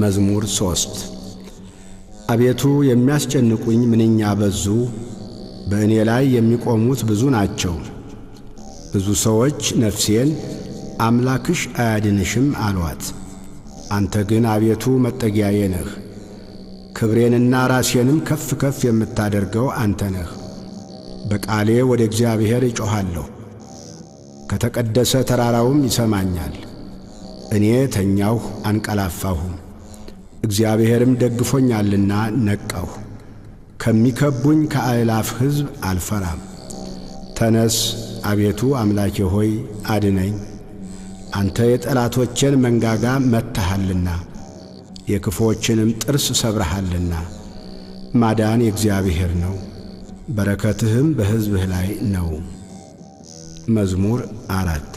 መዝሙር 3 አቤቱ የሚያስጨንቁኝ ምንኛ በዙ፣ በእኔ ላይ የሚቆሙት ብዙ ናቸው። ብዙ ሰዎች ነፍሴን አምላክሽ አያድንሽም አሏት። አንተ ግን አቤቱ መጠጊያዬ ነህ፣ ክብሬንና ራሴንም ከፍ ከፍ የምታደርገው አንተ ነህ። በቃሌ ወደ እግዚአብሔር እጮኻለሁ፣ ከተቀደሰ ተራራውም ይሰማኛል። እኔ ተኛሁ አንቀላፋሁም፣ እግዚአብሔርም ደግፎኛልና ነቃሁ። ከሚከቡኝ ከአእላፍ ሕዝብ አልፈራም። ተነስ አቤቱ አምላኬ ሆይ አድነኝ። አንተ የጠላቶቼን መንጋጋ መትሃልና የክፉዎችንም ጥርስ ሰብረሃልና። ማዳን የእግዚአብሔር ነው፣ በረከትህም በሕዝብህ ላይ ነው። መዝሙር 4